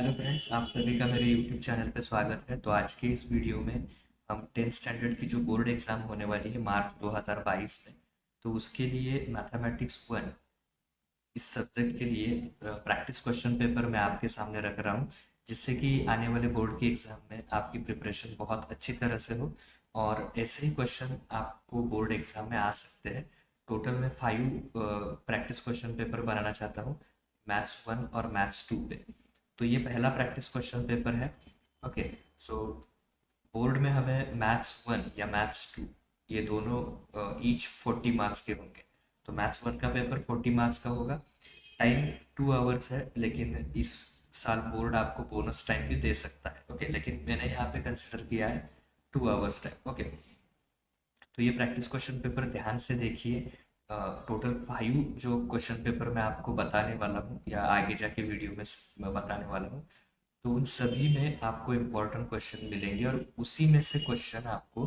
Hello friends, आप सभी का मेरे यूट्यूब चैनल पे स्वागत है। तो आज के इस वीडियो में हम 10th स्टैंडर्ड की जो बोर्ड एग्ज़ाम होने वाली है मार्च 2022 में, तो उसके लिए मैथमेटिक्स 1 इस सब्जेक्ट के लिए प्रैक्टिस क्वेश्चन पेपर मैं आपके सामने रख रहा हूँ, जिससे कि आने वाले बोर्ड की एग्ज़ाम में आपकी प्रिपरेशन बहुत अच्छी तरह से हो और ऐसे ही क्वेश्चन आपको बोर्ड एग्ज़ाम में आ सकते हैं। टोटल मैं 5 प्रैक्टिस क्वेश्चन पेपर बनाना चाहता हूँ, मैथ्स 1 और मैथ्स 2 पे। तो ये पहला प्रैक्टिस क्वेश्चन पेपर है। ओके, सो बोर्ड में हमें मैथ्स 1 या मैथ्स 2 ये दोनों ईच 40 मार्क्स के होंगे। तो मैथ्स 1 का पेपर 40 मार्क्स का होगा। टाइम 2 आवर्स है, लेकिन इस साल बोर्ड आपको बोनस टाइम भी दे सकता है। ओके, लेकिन मैंने यहाँ पे कंसिडर किया है 2 आवर्स टाइम। ओके, तो ये प्रैक्टिस क्वेश्चन पेपर ध्यान से देखिए। टोटल 5 जो क्वेश्चन पेपर मैं आपको बताने वाला हूँ या आगे जाके वीडियो में मैं बताने वाला हूँ, तो उन सभी में आपको इम्पोर्टेंट क्वेश्चन मिलेंगे और उसी में से क्वेश्चन आपको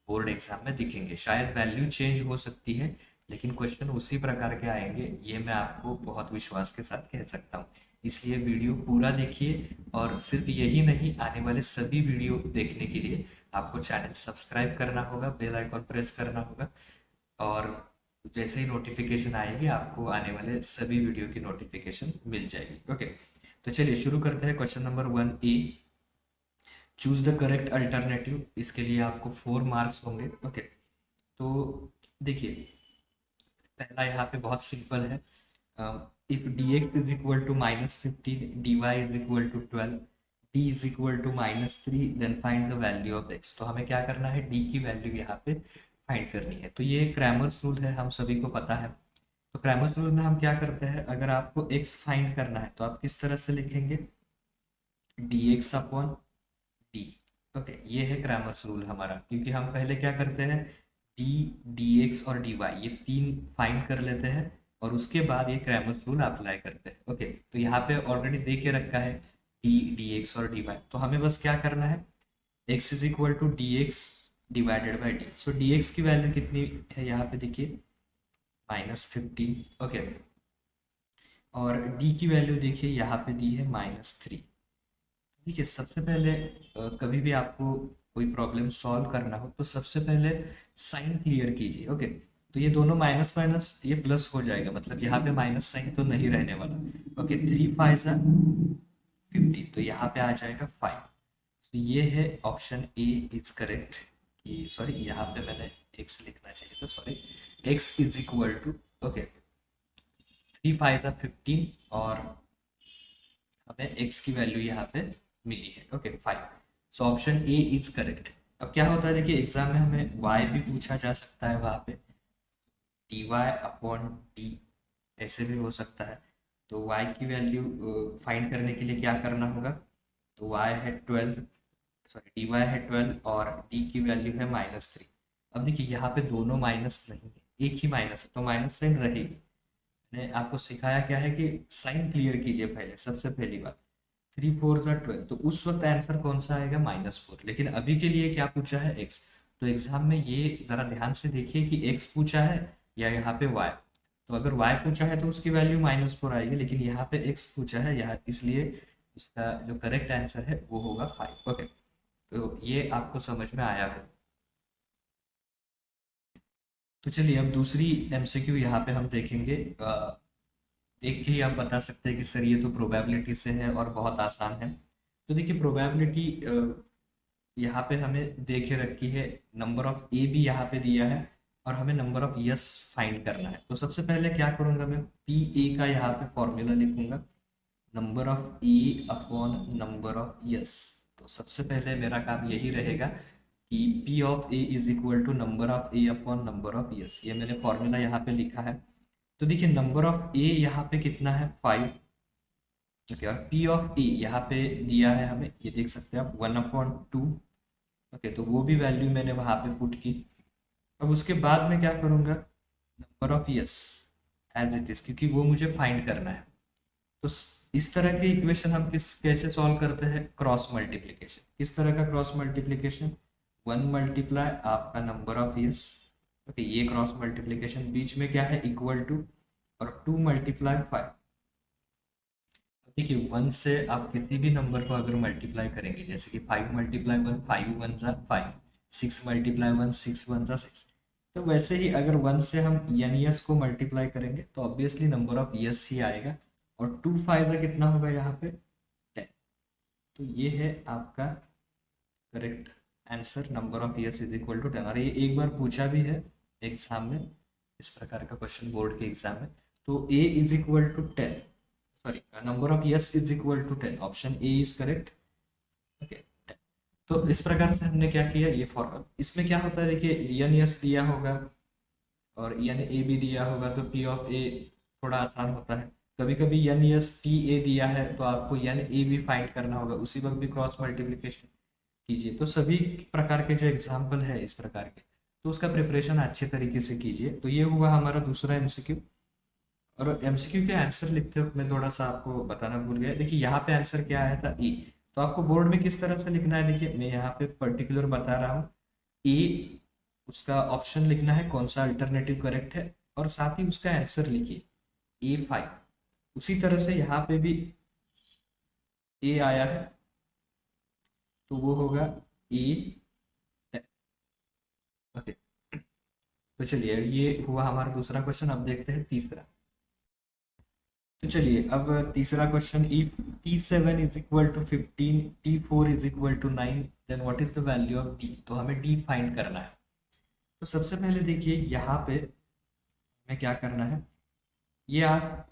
बोर्ड एग्जाम में दिखेंगे। शायद वैल्यू चेंज हो सकती है, लेकिन क्वेश्चन उसी प्रकार के आएंगे, ये मैं आपको बहुत विश्वास के साथ कह सकता हूँ। इसलिए वीडियो पूरा देखिए और सिर्फ यही नहीं, आने वाले सभी वीडियो देखने के लिए आपको चैनल सब्सक्राइब करना होगा, बेल आइकॉन प्रेस करना होगा और जैसे ही नोटिफिकेशन आएगी आपको आने वाले सभी वीडियो की नोटिफिकेशन मिल जाएगी। ओके, तो चलिए शुरू करते हैं। Question number 1 A, choose the correct alternative. इसके लिए आपको 4 मार्क्स होंगे। ओके, तो देखिए, पहला यहाँ पे बहुत सिंपल है। If d x is equal to -15, d y is equal to 12, d is equal to -3, then find the value of x. तो हमें क्या करना है, डी की वैल्यू यहाँ पे फाइंड करनी है। तो ये क्रैमर्स रूल है, हम सभी को पता है। तो क्रैमर्स रूल में हम क्या करते हैं, अगर आपको एक्स फाइंड करना है तो आप किस तरह से लिखेंगे, D x upon D. Okay, ये है क्रैमर्स रूल हमारा, क्योंकि हम पहले क्या करते हैं, डी, डी एक्स और डी वाई ये तीन फाइंड कर लेते हैं और उसके बाद ये क्रैमर्स रूल अप्लाई करते हैं। ओके, तो यहाँ पे ऑलरेडी दे के रखा है डी, डी एक्स और डी वाई, तो हमें बस क्या करना है, x is equal to d x divided by d. So d x की वैल्यू कितनी है यहाँ पे देखिए, -15। ओके, और डी की वैल्यू देखिए यहाँ पे दी है -3। ठीक है, सबसे पहले कभी भी आपको कोई प्रॉब्लम सॉल्व करना हो तो सबसे पहले साइन क्लियर कीजिए। ओके, तो ये दोनों माइनस माइनस ये प्लस हो जाएगा, मतलब यहाँ पे माइनस साइन तो नहीं रहने वाला। ओके, 3 5 50, तो यहाँ पे आ जाएगा 5। तो ये है ऑप्शन ए इज करेक्ट। कि सॉरी, यहाँ पे मैंने एक्स लिखना चाहिए था, sorry. X is equal to, okay, 3 5 15 और हमें x की वैल्यू यहाँ पे मिली है। Okay, 5। So option A is correct. अब क्या होता है, देखिए एग्जाम में हमें y भी पूछा जा सकता है, वहाँ पे dy अपॉन डी ऐसे भी हो सकता है। तो y की वैल्यू फाइंड करने के लिए क्या करना होगा, तो y है 12, सॉरी dy है 12 और d की वैल्यू है -3। अब देखिए यहाँ पे दोनों माइनस नहीं है, एक ही माइनस है, तो माइनस साइन रहेगी। मैंने आपको सिखाया क्या है कि साइन क्लियर कीजिए पहले, सबसे पहली बात। 3 4 12, तो उस वक्त आंसर कौन सा आएगा, -4। लेकिन अभी के लिए क्या पूछा है, एक्स। तो एग्जाम में ये जरा ध्यान से देखिए कि एक्स पूछा है या यहाँ पे वाई। तो अगर वाई पूछा है तो उसकी वैल्यू -4 आएगी, लेकिन यहाँ पे एक्स पूछा है यहाँ, इसलिए इसका जो करेक्ट आंसर है वो होगा 5। ओके, तो ये आपको समझ में आया है। तो चलिए अब दूसरी एमसीक्यू यहाँ पे हम देखेंगे। देख के ही आप बता सकते हैं कि सर ये तो प्रोबेबिलिटी से है और बहुत आसान है। तो देखिए प्रोबेबिलिटी यहाँ पे हमें दे के रखी है, नंबर ऑफ ए भी यहाँ पे दिया है और हमें नंबर ऑफ यस फाइंड करना है। तो सबसे पहले क्या करूँगा, मैं पी ए का यहाँ पे फॉर्मूला लिखूंगा, number of A upon number of S. तो सबसे पहले मेरा काम यही रहेगा कि P of A is equal to number of A upon number of S. ये मैंने फॉर्मूला यहाँ पे लिखा है। तो देखिए नंबर ऑफ ए यहाँ पे कितना है, 5। ओके, और पी ऑफ ए यहाँ पे दिया है हमें, ये देख सकते हैं आप, 1/2। ओके, तो वो भी वैल्यू मैंने वहाँ पे पुट की। अब उसके बाद मैं क्या करूँगा, number of S as it is, क्योंकि वो मुझे फाइंड करना है। तो इस तरह के इक्वेशन हम कैसे सॉल्व करते हैं, क्रॉस मल्टीप्लीकेशन। किस तरह का क्रॉस मल्टीप्लीकेशन, 1 मल्टीप्लाई आपका नंबर ऑफ यस। ओके, ये क्रॉस मल्टीप्लीकेशन, बीच में क्या है, इक्वल टू, और 2 मल्टीप्लाई 5। देखिए 1 से आप किसी भी नंबर को अगर मल्टीप्लाई करेंगे, जैसे कि 5 मल्टीप्लाई 1, 5 1 जा 5, 6 मल्टीप्लाई 1, 6 1 जा 6। तो वैसे ही अगर 1 से हम एन यस को मल्टीप्लाई करेंगे तो obviously number of yes he आएगा, और 2 5 का कितना होगा यहाँ पे 10। तो ये है आपका correct answer, number of yes is equal to 10। और ये एक बार पूछा भी है एग्जाम में, इस प्रकार का क्वेश्चन बोर्ड के एग्जाम में। तो A is equal to 10, sorry number of yes is equal to 10, option A is correct. Okay, तो इस प्रकार से हमने क्या किया, ये फॉर्मूला। इसमें क्या होता है, देखिए एन यस दिया होगा और एन ए भी दिया होगा, तो पी ऑफ ए थोड़ा आसान होता है। कभी कभी एन यस टी ए दिया है तो आपको एन ए भी फाइंड करना होगा, उसी वक्त भी क्रॉस मल्टीप्लीकेशन कीजिए। तो सभी प्रकार के जो एग्जाम्पल है इस प्रकार के, तो उसका प्रिपरेशन अच्छे तरीके से कीजिए। तो ये हुआ हमारा दूसरा एमसीक्यू। और एमसीक्यू के आंसर लिखते वक्त मैं थोड़ा सा आपको बताना भूल गया। देखिए यहाँ पे आंसर क्या आया था, ए। तो आपको बोर्ड में किस तरह से लिखना है, देखिए मैं यहाँ पे पर्टिकुलर बता रहा हूँ। ए, उसका ऑप्शन लिखना है कौन सा अल्टरनेटिव करेक्ट है, और साथ ही उसका आंसर लिखिए A5। उसी तरह से यहाँ पे भी ए आया है, तो वो होगा ए। ओके, तो चलिए ये हुआ हमारा दूसरा क्वेश्चन। अब देखते हैं तीसरा। तो चलिए अब तीसरा question, if T7 is equal to 15, T4 is equal to 9, then what is the value of D। तो हमें D फाइंड करना है। तो सबसे पहले देखिए यहाँ पे हमें क्या करना है, ये आप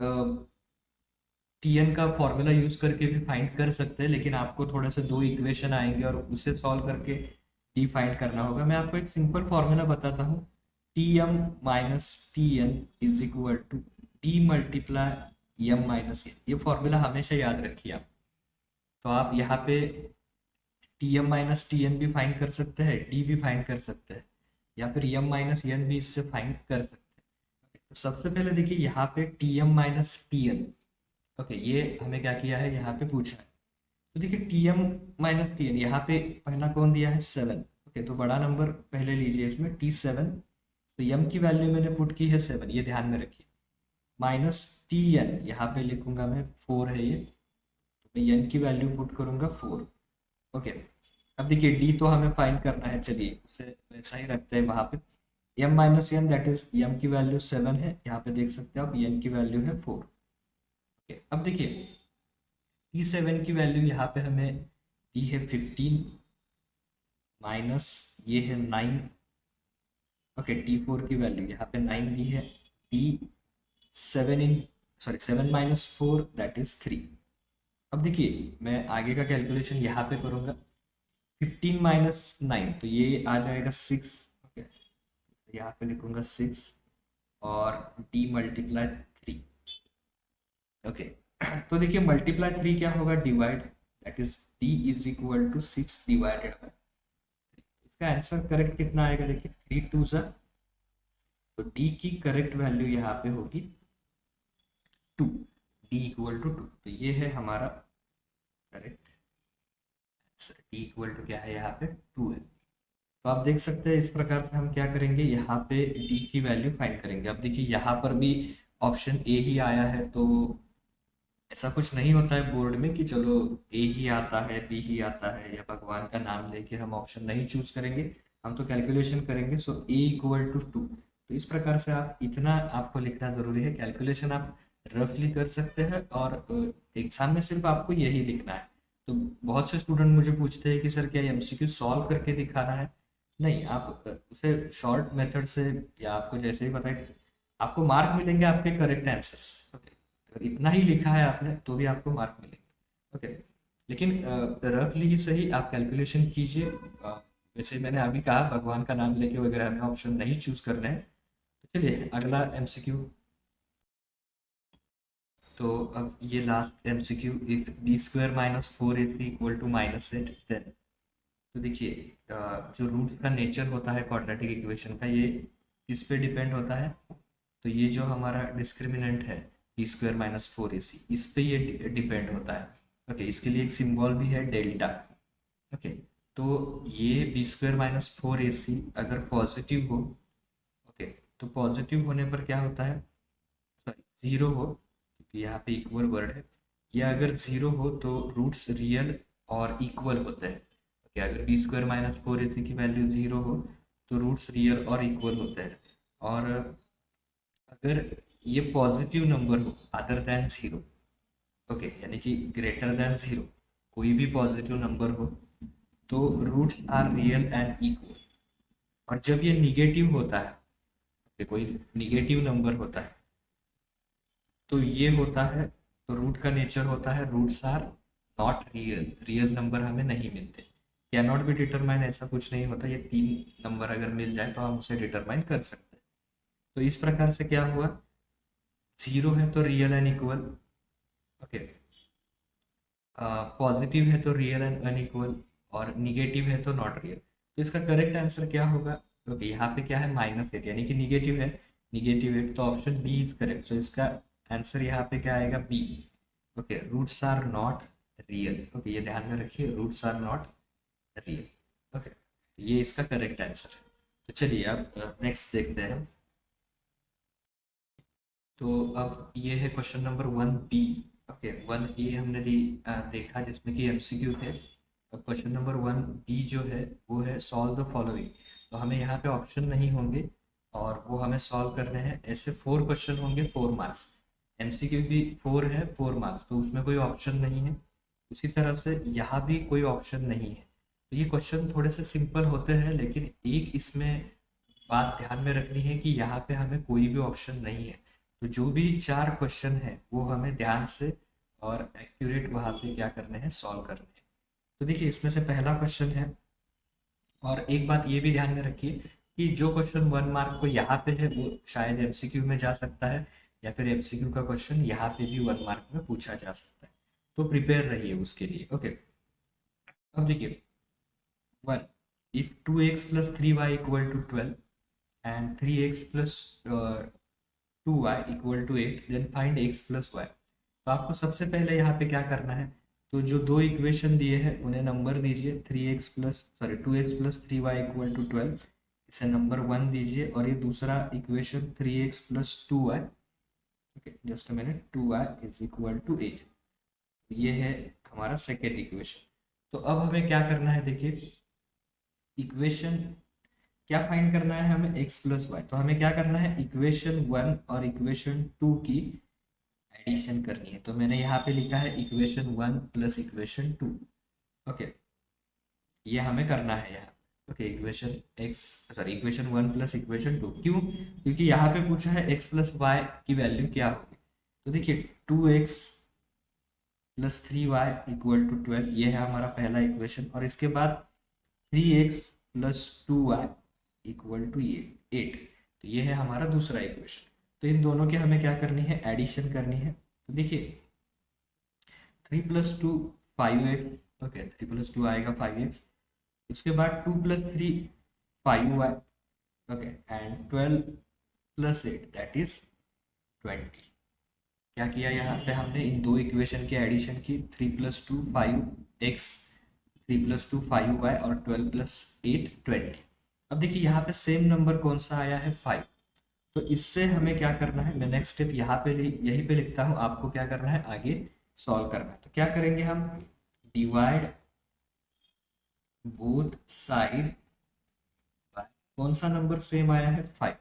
TN का फॉर्मूला यूज करके भी फाइंड कर सकते हैं, लेकिन आपको थोड़ा सा दो इक्वेशन आएंगे और उसे सॉल्व करके D फाइंड करना होगा। मैं आपको एक सिंपल फॉर्मूला बताता हूँ, TM minus TN is equal to D multiply M minus N। ये फॉर्मूला हमेशा याद रखिए आप। तो आप यहाँ पे TM माइनस TN भी फाइंड कर सकते हैं, D भी फाइंड कर सकते हैं, या फिर M माइनस N भी इससे फाइंड कर सकते हैं। तो सबसे पहले देखिए यहाँ पे TM माइनस TN। ओके, ये हमें क्या किया है, यहाँ पे पूछा है। तो देखिए TM माइनस TN, यहाँ पे पहला कौन दिया है 7। ओके, तो बड़ा नंबर पहले लीजिए इसमें T7। तो M की वैल्यू मैंने पुट की है 7, ये ध्यान में रखिए। माइनस TN, यहाँ पे लिखूंगा मैं 4 है ये, तो मैं N की वैल्यू पुट करूंगा 4। ओके, अब देखिए डी तो हमें फाइंड करना है, चलिए उसे वैसा ही रखते हैं वहां पे। M minus N, that is M की वैल्यू 7 है, यहाँ पे देख सकते हैं आप, एन की वैल्यू है 4। ओके, अब देखिए T7 की वैल्यू यहाँ पे हमें दी है 15, माइनस ये है 9। ओके, T4 की वैल्यू यहाँ पे 9 दी है। T7 in, sorry 7 minus 4 that is 3। अब देखिए मैं आगे का कैलकुलेशन यहाँ पे करूंगा। 15 माइनस 9, तो ये आ जाएगा 6। ओके, यहाँ पे लिखूंगा 6, और डी मल्टीप्लाई 3। ओके, तो देखिए मल्टीप्लाई 3 क्या होगा, divide, that is D is equal to 6 divided by. इसका आंसर करेक्ट कितना आएगा, देखिए 3 2 सा, तो डी की करेक्ट वैल्यू यहाँ पे होगी 2, डी इक्वल टू 2। तो ये है हमारा correct answer, D equal to क्या है यहाँ पे 2 है। तो आप देख सकते हैं इस प्रकार से हम क्या करेंगे, यहाँ पे डी की वैल्यू फाइंड करेंगे। अब देखिए यहाँ पर भी ऑप्शन ए ही आया है, तो ऐसा कुछ नहीं होता है बोर्ड में कि चलो ए ही आता है बी ही आता है, या भगवान का नाम लेके हम ऑप्शन नहीं चूज करेंगे, हम तो कैलकुलेशन करेंगे। सो ए इक्वल टू 2। तो इस प्रकार से आप इतना आपको लिखना जरूरी है, कैलकुलेशन आप रफली कर सकते हैं, और एग्जाम में सिर्फ आपको यही लिखना है। तो बहुत से स्टूडेंट मुझे पूछते हैं कि सर क्या एमसीक्यू सॉल्व करके दिखाना है। नहीं, आप उसे शॉर्ट मेथड से, या आपको जैसे ही बताए, आपको मार्क मिलेंगे आपके करेक्ट आंसर्स। ओके, अगर इतना ही लिखा है आपने तो भी आपको मार्क मिलेंगे। ओके, लेकिन रफली ही सही आप कैलकुलेशन कीजिए। वैसे मैंने अभी कहा भगवान का नाम लेके वगैरह हमें ऑप्शन नहीं चूज करने हैं। तो चलिए अगला एमसीक्यू। तो अब ये last MCQ, if B square minus 4ac equal to -8, then. तो देखिए जो रूट का नेचर होता है क्वाड्रेटिक इक्वेशन का, ये किस पे डिपेंड होता है, तो ये जो हमारा डिस्क्रिमिनेंट है बी स्क्वायर माइनस 4ac, इस पे ये डिपेंड होता है। ओके, इसके लिए एक सिंबल भी है डेल्टा। ओके, तो ये बी स्क्वायर माइनस 4ac अगर पॉजिटिव हो, ओके, तो पॉजिटिव होने पर क्या होता है, सॉरी जीरो हो, क्योंकि यहाँ पे इक्वल वर्ड है, या अगर जीरो हो तो रूट्स रियल और इक्वल होते हैं। ओके, अगर बी स्क्वायर माइनस फोर ए सी की वैल्यू जीरो हो तो रूट्स रियल और इक्वल होते हैं। और अगर ये पॉजिटिव नंबर हो अदर देन जीरो, ओके, यानी कि ग्रेटर देन जीरो, कोई भी पॉजिटिव नंबर हो तो roots are real and equal. और जब ये निगेटिव होता है, कोई निगेटिव नंबर होता है तो ये होता है, तो रूट का नेचर होता है roots are not real, real number हमें नहीं मिलते। कैन नॉट बी डिटरमाइन ऐसा कुछ नहीं होता, ये तीन नंबर अगर मिल जाए तो हम उसे डिटरमाइन कर सकते हैं। तो इस प्रकार से क्या हुआ, जीरो है तो real and equal, okay, positive है तो रियल एंड अनइक्वल, और निगेटिव है तो नॉट रियल। तो इसका करेक्ट आंसर क्या होगा, ओके, यहाँ पे क्या है -8 यानी कि निगेटिव है, -8, तो ऑप्शन बी इज करेक्ट। तो इसका आंसर यहाँ पे क्या आएगा, B. Okay, roots are not real, okay, ये ध्यान में रखिए, roots are not real. Okay, ये इसका करेक्ट आंसर है। तो चलिए अब नेक्स्ट देखते हैं। तो अब ये है question number 1B। Okay, 1A हमने देखा जिसमें कि एमसीक्यू थे। अब क्वेश्चन नंबर 1B जो है वो है सॉल्व द फॉलोइंग। तो हमें यहाँ पे ऑप्शन नहीं होंगे और वो हमें सॉल्व करने हैं। ऐसे 4 क्वेश्चन होंगे, 4 मार्क्स। एमसीक्यू भी 4 है, 4 मार्क्स, तो उसमें कोई ऑप्शन नहीं है। उसी तरह से यहाँ भी कोई ऑप्शन नहीं है। तो ये क्वेश्चन थोड़े से सिंपल होते हैं, लेकिन एक इसमें बात ध्यान में रखनी है कि यहाँ पे हमें कोई भी ऑप्शन नहीं है। तो जो भी 4 क्वेश्चन है वो हमें ध्यान से और एक्यूरेट वहाँ पे क्या करने हैं, सॉल्व करने हैं। तो देखिए इसमें से पहला क्वेश्चन है, और एक बात ये भी ध्यान में रखिए कि जो क्वेश्चन 1 मार्क को यहाँ पे है वो शायद एमसीक्यू में जा सकता है, या फिर एमसीक्यू का क्वेश्चन यहाँ पे भी 1 मार्क में पूछा जा सकता है। तो प्रिपेयर रहिए उसके लिए। ओके, अब देखिए 1, if 2x plus 3y equal to 12 and 3x plus 2y equal to 8, then find x plus y। तो आपको सबसे पहले यहाँ पे क्या करना है, तो जो दो इक्वेशन दिए हैं उन्हें नंबर दीजिए, 2x plus 3y equal to 12, इसे नंबर 1 दीजिए, और ये दूसरा equation 3x plus 2y, okay just a minute, 2y is equal to 8, ये है हमारा सेकेंड इक्वेशन। तो अब हमें क्या करना है, देखिए इक्वेशन क्या फाइंड करना है हमें, x प्लस वाई। तो हमें क्या करना है, इक्वेशन 1 और इक्वेशन 2 की एडिशन करनी है। तो मैंने यहाँ पे लिखा है इक्वेशन 1 प्लस इक्वेशन 2। ओके, ये हमें करना है यहाँ। ओके, इक्वेशन 1 प्लस इक्वेशन 2, क्यों, क्योंकि यहाँ पे पूछा है x प्लस वाई की वैल्यू क्या होगी। तो देखिए 2x plus 3y equal to 12, ये है हमारा पहला इक्वेशन, और इसके बाद 3x plus 2y equal to 8, तो ये है हमारा दूसरा इक्वेशन। तो इन दोनों के हमें क्या करनी है, एडिशन करनी है। तो देखिए 3 प्लस 2 5x, ओके 3 प्लस 2 आएगा 5x, उसके बाद 2 plus 3 5y, okay, and 12 plus 8 that is 20। क्या किया यहाँ पे हमने, इन दो इक्वेशन की एडिशन की, 3 प्लस 2 5x, 3 प्लस 2 5y, और 12 प्लस 8 20। अब देखिए यहाँ पे सेम नंबर कौन सा आया है, 5। तो इससे हमें क्या करना है, मैं नेक्स्ट स्टेप यहाँ पे यहीं पे लिखता हूँ, आपको क्या करना है आगे सॉल्व करना है। तो क्या करेंगे हम, डिवाइड बोथ साइड बाय, कौन सा नंबर सेम आया है, 5।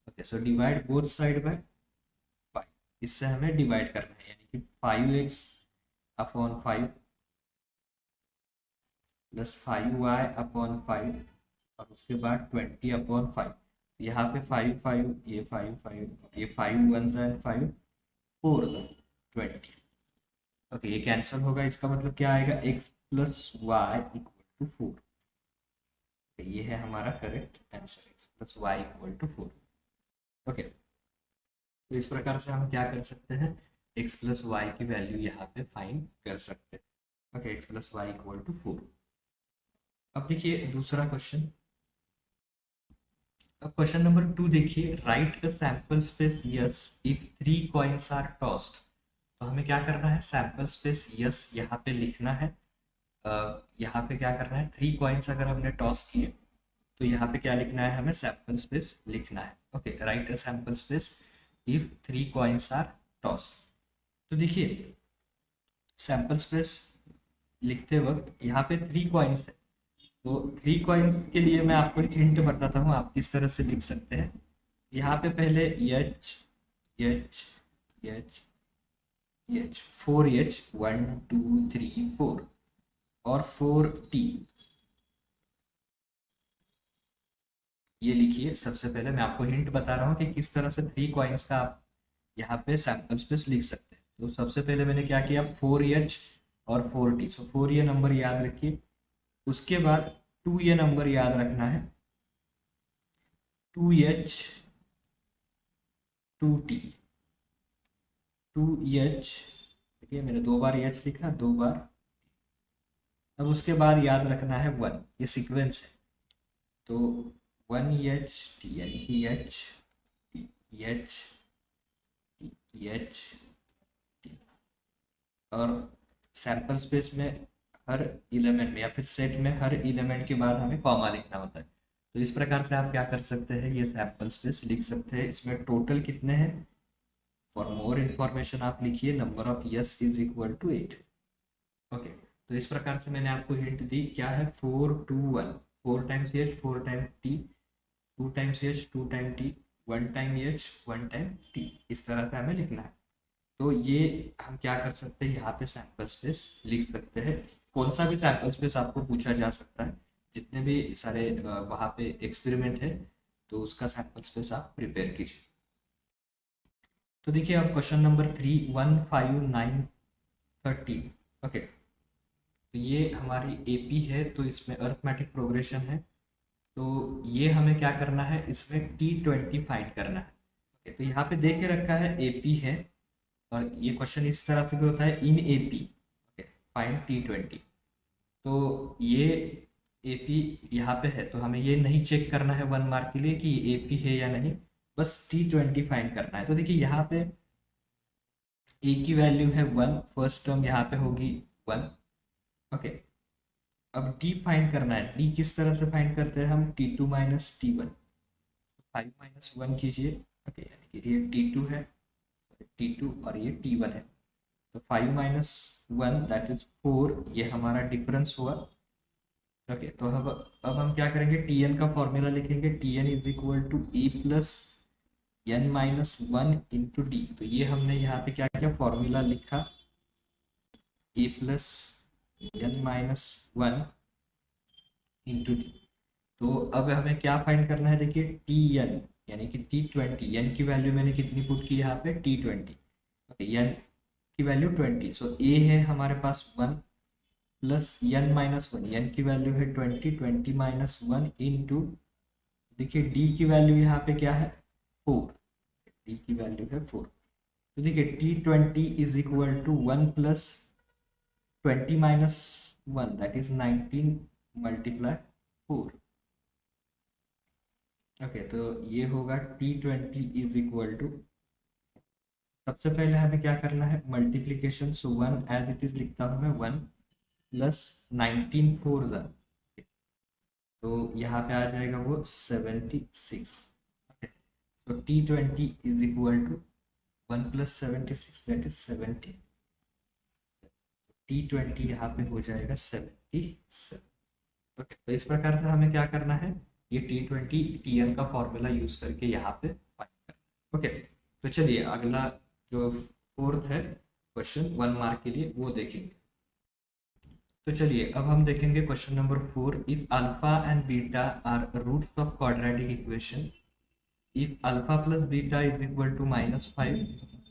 Okay, so divide both side by 5, इससे हमें डिवाइड करना है, यानी कि 5x upon 5 plus 5y upon 5, और उसके बाद 20 अपॉन 5। यहाँ पे 5 5, ये 5 5, ये 5 1 एंड 5 4 20। ओके, ये कैंसिल होगा, इसका मतलब क्या आएगा, x plus y equal to 4। ये है हमारा correct answer, x plus y equal to 4। Okay, तो इस प्रकार से हम क्या कर सकते हैं, x प्लस वाई की वैल्यू यहाँ पे फाइंड कर सकते हैं। Okay, x plus y equal to 4। अब देखिए दूसरा क्वेश्चन। अब क्वेश्चन नंबर 2 देखिए, write a sample space S if 3 coins are tossed. तो हमें क्या करना है, सैंपल स्पेस यस यहाँ पे लिखना है। यहाँ पे क्या करना है, 3 कॉइन्स अगर हमने टॉस किए तो यहाँ पे क्या लिखना है, हमें सैंपल स्पेस लिखना है। Okay, write a sample space if 3 coins are toss. तो देखिए सैंपल स्पेस लिखते वक्त यहाँ पे 3 कॉइन्स है, तो 3 कॉइन्स के लिए मैं आपको एक हिंट बताता हूँ आप किस तरह से लिख सकते हैं। यहाँ पे पहले H H H H 4 H 1 2 3 4 और 4 टी, ये लिखिए। सबसे पहले मैं आपको हिंट बता रहा हूँ कि किस तरह से 3 कॉइन्स का आप यहाँ पे सैंपल स्पेस लिख सकते हैं। तो सबसे पहले मैंने क्या किया, 4 एच और 4 टी, सो 4 ये नंबर याद रखिए। उसके बाद 2 ये नंबर याद रखना है, 2 एच 2 टी, 2 एच, देखिए मैंने 2 बार एच लिखा, 2 बार। अब उसके बाद याद रखना है 1, ये सीक्वेंस है। तो 1 एच टी यानी कि एच एच एच टी, और सैंपल स्पेस में हर एलिमेंट में या फिर सेट में हर एलिमेंट के बाद हमें कॉमा लिखना होता है। तो इस प्रकार से आप क्या कर सकते हैं, ये सैंपल स्पेस लिख सकते हैं। इसमें टोटल कितने हैं, फॉर मोर इंफॉर्मेशन आप लिखिए number of yes is equal to 8। Okay, तो इस प्रकार से मैंने आपको हिंट दी, क्या है 4 2 1, 4 times H 4 time T, 2 times H 2 time T, 1 time H 1 time T, इस तरह से हमें लिखना है। तो ये हम क्या कर सकते हैं, यहाँ पे सैंपल स्पेस लिख सकते हैं। कौन सा भी सैंपल स्पेस आपको पूछा जा सकता है, जितने भी सारे वहाँ पे एक्सपेरिमेंट है, तो उसका सैंपल स्पेस आप प्रिपेयर कीजिए। तो देखिए अब क्वेश्चन नंबर 3, 1 5 9 13। ओके, तो ये हमारी एपी है, तो इसमें अरिथमेटिक प्रोग्रेशन है। तो ये हमें क्या करना है, इसमें T20 फाइंड करना है। ओके, तो यहाँ पे दे के रखा है एपी है, और ये क्वेश्चन इस तरह से भी होता है, इन एपी फाइंड T20। तो ये एपी यहाँ पे है, तो हमें ये नहीं चेक करना है 1 मार्क के लिए कि एपी है या नहीं, बस T20 फाइंड करना है। तो देखिए यहाँ पे ए की वैल्यू है 1, फर्स्ट टर्म यहाँ पे होगी 1। ओके, अब डी फाइंड करना है। डी किस तरह से फाइंड करते हैं हम, T2 माइनस T1, 5 - 1 कीजिए। ओके, यानी कि ये T2 है, T2 और ये T1 है। तो 5 - 1 दैट इज 4, ये हमारा डिफरेंस हुआ। ओके, तो अब हम क्या करेंगे, Tn का फॉर्मूला लिखेंगे। Tn is equal to A plus n - 1 into D. तो ये हमने यहाँ पे क्या किया, फॉर्मूला लिखा, A plus n - 1 into D. तो अब हमें क्या फाइंड करना है, देखिए Tn यानी कि T20, n की वैल्यू मैंने कितनी पुट की यहाँ पे, T20। ओके, n की वैल्यू 20, सो ए है हमारे पास 1 प्लस n - 1, n की वैल्यू है 20, 20 - 1 इंटू, देखिए डी की वैल्यू यहाँ पे क्या है, 4, डी की वैल्यू है 4। तो देखिए T20 is equal to 1 plus 20 - 1 that is 19 multiply 4। Okay, तो ये होगा T20 इज इक्वल टू, सबसे पहले हमें क्या करना है, multiplication. So 1 as it is लिखता हूँ मैं, 1 प्लस 19 4 जा, तो यहाँ पे आ जाएगा वो 76। ओके, तो T20 is equal to 1 plus 76 that is 70। T20 यहाँ पे हो जाएगा 77। ओके, तो इस प्रकार से हमें क्या करना है, ये T20 Tn का फॉर्मूला यूज करके यहाँ पे फाइंड करना है। ओके, तो चलिए अगला जो फोर्थ है क्वेश्चन 1 मार्क के लिए, वो देखेंगे। तो चलिए अब हम देखेंगे question number 4। If alpha and beta are roots of quadratic equation, if alpha plus beta is equal to -5,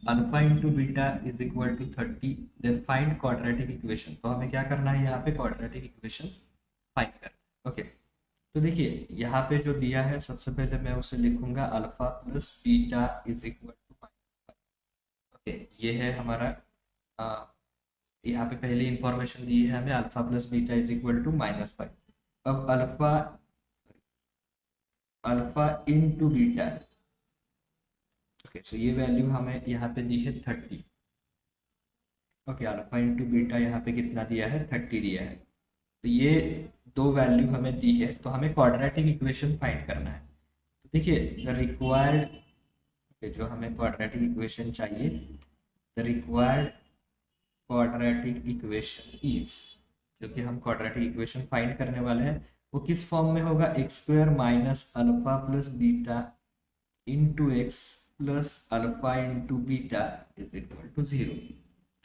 alpha into beta is equal to 30, then find quadratic equation. तो हमें क्या करना है, यहाँ पे क्वाड्रेटिक इक्वेशन फाइंड करना। Okay, तो देखिए यहाँ पे जो दिया है, सबसे पहले मैं उसे लिखूंगा, alpha plus beta is equal to -5। Okay, ये है हमारा यहाँ पे पहली इंफॉर्मेशन दी है हमें, alpha plus beta is equal to -5। अब alpha into beta, okay, so ये वैल्यू हमें यहाँ पे दी है 30। ओके, अल्फा इंटू बीटा यहाँ पे कितना दिया है, 30 दिया है। तो ये दो वैल्यू हमें दी है, तो हमें क्वाड्रेटिक इक्वेशन फाइंड करना है। तो देखिए द रिक्वायर्ड, जो हमें क्वाड्रेटिक इक्वेशन चाहिए, the required quadratic equation is, जो कि हम क्वाड्रेटिक इक्वेशन फाइंड करने वाले हैं, वो किस फॉर्म में होगा, x square minus alpha plus beta into x plus alpha into beta is equal to 0।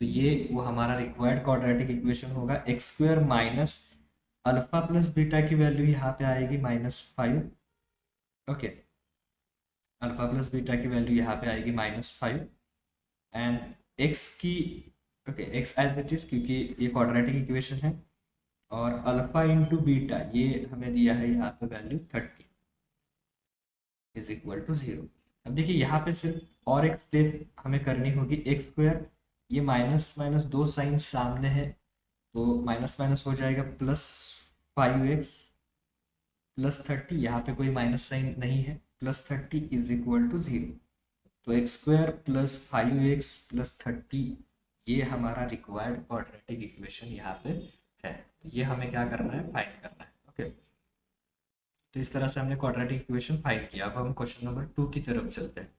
तो ये वो हमारा रिक्वायर्ड क्वाड्रेटिक इक्वेशन होगा। X square minus alpha plus beta की वैल्यू यहाँ पे आएगी -5। ओके, अल्फा प्लस बीटा की वैल्यू यहाँ पे आएगी -5 एंड एक्स की, okay x as it is, क्योंकि ये क्वाड्रेटिक इक्वेशन है, और अल्फा इंटू बीटा ये हमें दिया है यहाँ पे वैल्यू 30 इज इक्वल टू 0। अब देखिए यहाँ पे सिर्फ और एक स्टेप हमें करनी होगी, एक्स स्क्वायर, ये माइनस माइनस दो साइन सामने है तो माइनस माइनस हो जाएगा, +5x प्लस 30, यहाँ पे कोई माइनस साइन नहीं है, +30 इज इक्वल टू 0। तो x square plus 5x plus 30 ये हमारा रिक्वायर्ड क्वाड्रेटिक इक्वेशन यहाँ पे है। तो ये हमें क्या करना है, फाइंड करना है। ओके, तो इस तरह से हमने क्वाड्रेटिक इक्वेशन फाइंड किया। अब हम क्वेश्चन नंबर 2 की तरफ चलते हैं।